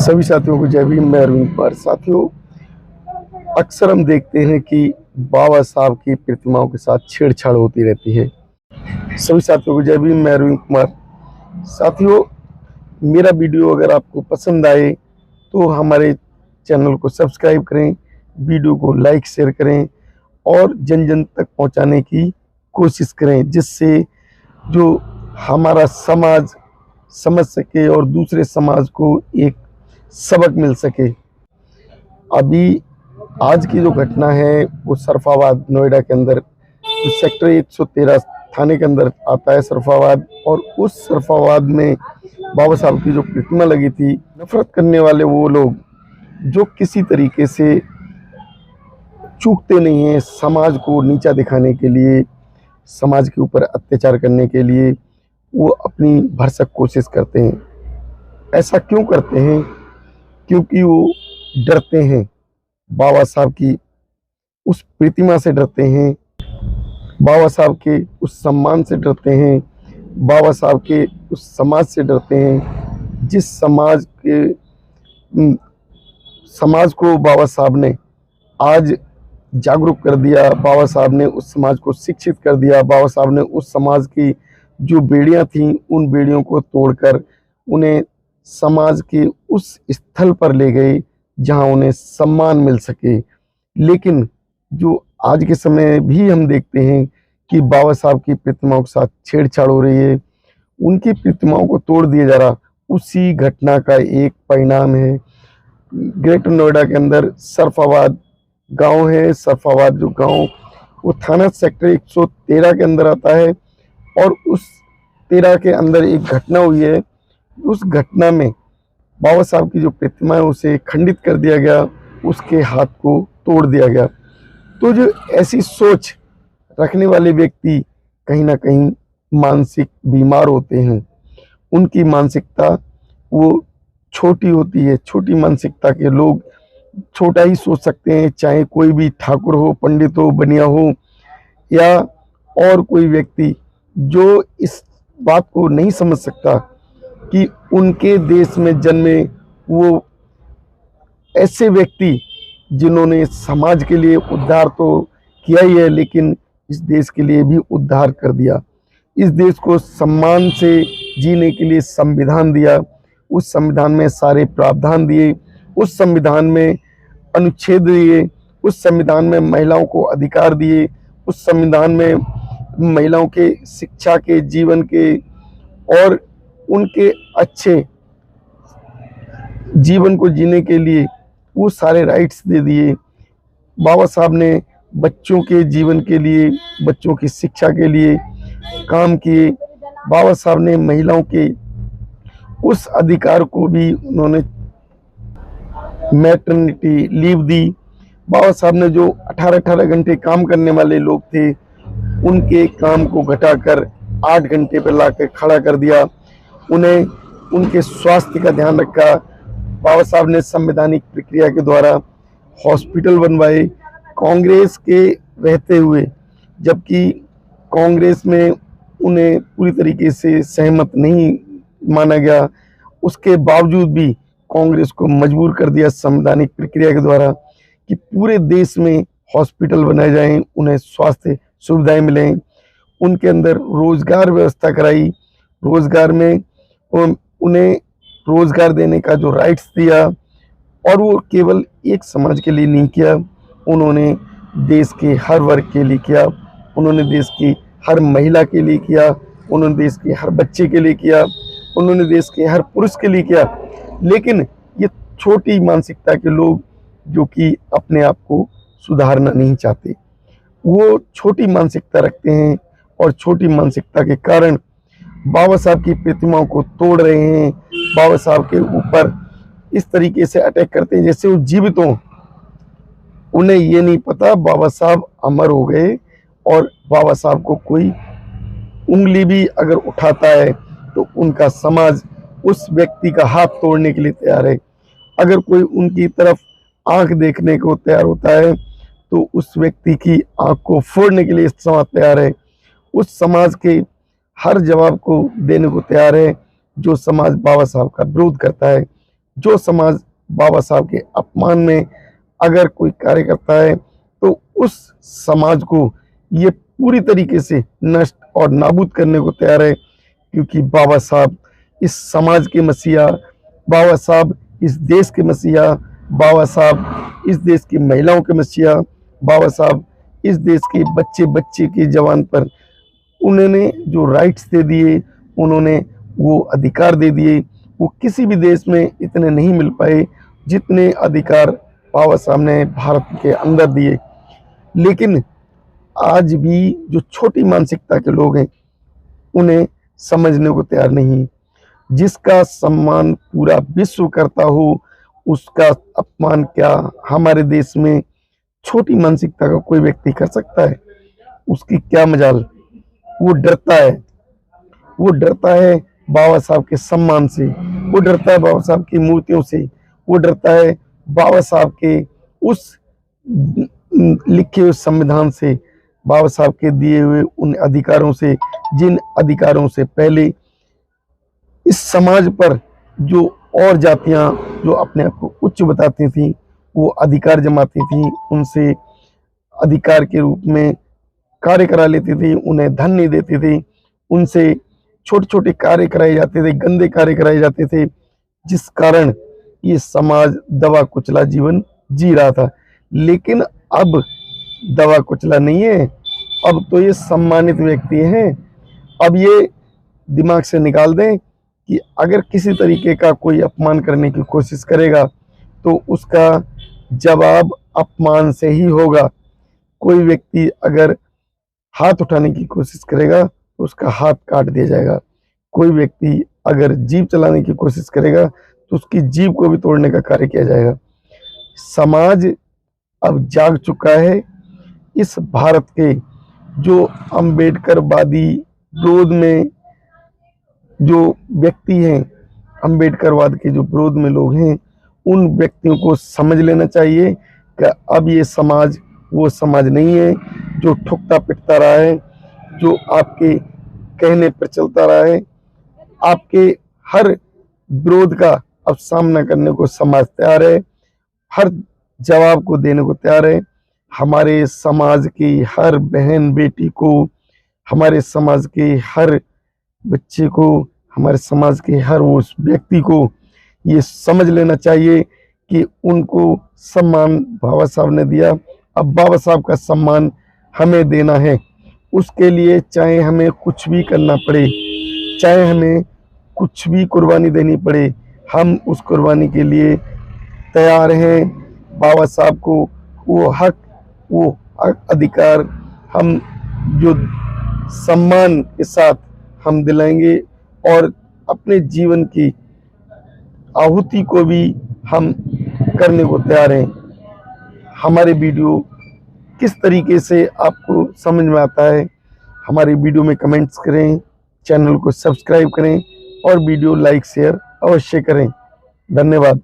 सभी साथियों को जय भीम। मैं अरविंद कुमार। साथियों, अक्सर हम देखते हैं कि बाबा साहब की प्रतिमाओं के साथ छेड़छाड़ होती रहती है। सभी साथियों को जय भीम। मैं अरविंद कुमार। साथियों, मेरा वीडियो अगर आपको पसंद आए तो हमारे चैनल को सब्सक्राइब करें, वीडियो को लाइक शेयर करें और जन जन तक पहुंचाने की कोशिश करें, जिससे जो हमारा समाज समझ सके और दूसरे समाज को एक सबक मिल सके। अभी आज की जो घटना है वो सरफाबाद नोएडा के अंदर सेक्टर 113 थाने के अंदर आता है सरफाबाद, और उस सरफाबाद में बाबा साहब की जो प्रतिमा लगी थी, नफरत करने वाले वो लोग जो किसी तरीके से चूकते नहीं हैं, समाज को नीचा दिखाने के लिए, समाज के ऊपर अत्याचार करने के लिए वो अपनी भरसक कोशिश करते हैं। ऐसा क्यों करते हैं? क्योंकि वो डरते हैं, बाबा साहब की उस प्रतिमा से डरते हैं, बाबा साहब के उस सम्मान से डरते हैं, बाबा साहब के उस समाज से डरते हैं जिस समाज को बाबा साहब ने आज जागरूक कर दिया, बाबा साहब ने उस समाज को शिक्षित कर दिया, बाबा साहब ने उस समाज की जो बेड़ियां थीं उन बेड़ियों को तोड़कर उन्हें समाज के उस स्थल पर ले गए जहां उन्हें सम्मान मिल सके। लेकिन जो आज के समय भी हम देखते हैं कि बाबा साहब की प्रतिमाओं के साथ छेड़छाड़ हो रही है, उनकी प्रतिमाओं को तोड़ दिया जा रहा, उसी घटना का एक परिणाम है। ग्रेटर नोएडा के अंदर सरफाबाद गांव है। सरफाबाद जो गांव वो थाना सेक्टर 113 के अंदर आता है, और उस 13 के अंदर एक घटना हुई है। उस घटना में बाबा साहब की जो प्रतिमा है उसे खंडित कर दिया गया, उसके हाथ को तोड़ दिया गया। तो जो ऐसी सोच रखने वाले व्यक्ति कहीं ना कहीं मानसिक बीमार होते हैं। उनकी मानसिकता वो छोटी होती है। छोटी मानसिकता के लोग छोटा ही सोच सकते हैं, चाहे कोई भी ठाकुर हो, पंडित हो, बनिया हो या और कोई व्यक्ति जो इस बात को नहीं समझ सकता कि उनके देश में जन्मे वो ऐसे व्यक्ति जिन्होंने समाज के लिए उद्धार तो किया ही है, लेकिन इस देश के लिए भी उद्धार कर दिया। इस देश को सम्मान से जीने के लिए संविधान दिया, उस संविधान में सारे प्रावधान दिए, उस संविधान में अनुच्छेद दिए, उस संविधान में महिलाओं को अधिकार दिए, उस संविधान में महिलाओं के शिक्षा के, जीवन के और उनके अच्छे जीवन को जीने के लिए वो सारे राइट्स दे दिए। बाबा साहब ने बच्चों के जीवन के लिए, बच्चों की शिक्षा के लिए काम किए। बाबा साहब ने महिलाओं के उस अधिकार को भी उन्होंने मैटरनिटी लीव दी। बाबा साहब ने जो 18-18 घंटे काम करने वाले लोग थे उनके काम को घटाकर 8 घंटे पर लाकर खड़ा कर दिया। उन्हें उनके स्वास्थ्य का ध्यान रखा। बाबा साहब ने संवैधानिक प्रक्रिया के द्वारा हॉस्पिटल बनवाए कांग्रेस के रहते हुए, जबकि कांग्रेस में उन्हें पूरी तरीके से सहमत नहीं माना गया। उसके बावजूद भी कांग्रेस को मजबूर कर दिया संवैधानिक प्रक्रिया के द्वारा कि पूरे देश में हॉस्पिटल बनाए जाएं, उन्हें स्वास्थ्य सुविधाएं मिलें। उनके अंदर रोजगार व्यवस्था कराई, रोजगार में उन्हें रोजगार देने का जो राइट्स दिया, और वो केवल एक समाज के लिए नहीं किया, उन्होंने देश के हर वर्ग के लिए किया, उन्होंने देश की हर महिला के लिए किया, उन्होंने देश के हर बच्चे के लिए किया, उन्होंने देश के हर पुरुष के लिए किया। लेकिन ये छोटी मानसिकता के लोग जो कि अपने आप को सुधारना नहीं चाहते, वो छोटी मानसिकता रखते हैं और छोटी मानसिकता के कारण बाबा साहब की प्रतिमाओं को तोड़ रहे हैं, बाबा साहब के ऊपर इस तरीके से अटैक करते हैं जैसे वो जीवित हों। उन्हें ये नहीं पता बाबा साहब अमर हो गए, और बाबा साहब को कोई उंगली भी अगर उठाता है तो उनका समाज उस व्यक्ति का हाथ तोड़ने के लिए तैयार है। अगर कोई उनकी तरफ आंख देखने को तैयार होता है तो उस व्यक्ति की आंख को फोड़ने के लिए समाज तैयार है। उस समाज के हर जवाब को देने को तैयार है जो समाज बाबा साहब का विरोध करता है। जो समाज बाबा साहब के अपमान में अगर कोई कार्य करता है तो उस समाज को ये पूरी तरीके से नष्ट और नाबूद करने को तैयार है, क्योंकि बाबा साहब इस समाज के मसीहा, बाबा साहब इस देश के मसीहा, बाबा साहब इस देश की महिलाओं के मसीहा, बाबा साहब इस देश के बच्चे बच्चे के जवान पर उन्होंने जो राइट्स दे दिए, उन्होंने वो अधिकार दे दिए, वो किसी भी देश में इतने नहीं मिल पाए जितने अधिकार बाबा साहब ने भारत के अंदर दिए। लेकिन आज भी जो छोटी मानसिकता के लोग हैं उन्हें समझने को तैयार नहीं। जिसका सम्मान पूरा विश्व करता हो उसका अपमान क्या हमारे देश में छोटी मानसिकता का कोई व्यक्ति कर सकता है? उसकी क्या मजाल। वो डरता है, वो डरता है बाबा साहब के सम्मान से, वो डरता है बाबा साहब की मूर्तियों से, वो डरता है बाबा साहब के उस लिखे हुए संविधान से, बाबा साहब के दिए हुए उन अधिकारों से, जिन अधिकारों से पहले इस समाज पर जो और जातियां जो अपने आप को उच्च बताती थी वो अधिकार जमाती थी, उनसे अधिकार के रूप में कार्य करा लेती थी, उन्हें धन नहीं देती थी, उनसे छोटे छोटे कार्य कराए जाते थे, गंदे कार्य कराए जाते थे, जिस कारण ये समाज दबा कुचला जीवन जी रहा था। लेकिन अब दबा कुचला नहीं है, अब तो ये सम्मानित व्यक्ति हैं। अब ये दिमाग से निकाल दें कि अगर किसी तरीके का कोई अपमान करने की कोशिश करेगा तो उसका जवाब अपमान से ही होगा। कोई व्यक्ति अगर हाथ उठाने की कोशिश करेगा तो उसका हाथ काट दिया जाएगा। कोई व्यक्ति अगर जीभ चलाने की कोशिश करेगा तो उसकी जीभ को भी तोड़ने का कार्य किया जाएगा। समाज अब जाग चुका है। इस भारत के जो अम्बेडकरवादी विरोध में जो व्यक्ति हैं, अम्बेडकरवाद के जो विरोध में लोग हैं, उन व्यक्तियों को समझ लेना चाहिए कि अब ये समाज वो समाज नहीं है जो ठुकता पिटता रहा है, जो आपके कहने पर चलता रहा है। आपके हर विरोध का अब सामना करने को समाज तैयार है, हर जवाब को देने को तैयार है। हमारे समाज की हर बहन बेटी को, हमारे समाज के हर बच्चे को, हमारे समाज के हर उस व्यक्ति को ये समझ लेना चाहिए कि उनको सम्मान बाबा साहब ने दिया, अब बाबा साहब का सम्मान हमें देना है। उसके लिए चाहे हमें कुछ भी करना पड़े, चाहे हमें कुछ भी कुर्बानी देनी पड़े, हम उस कुर्बानी के लिए तैयार हैं। बाबा साहब को वो हक, वो अधिकार हम जो सम्मान के साथ हम दिलाएंगे और अपने जीवन की आहुति को भी हम करने को तैयार हैं। हमारे वीडियो किस तरीके से आपको समझ में आता है, हमारे वीडियो में कमेंट्स करें, चैनल को सब्सक्राइब करें और वीडियो लाइक शेयर अवश्य करें। धन्यवाद।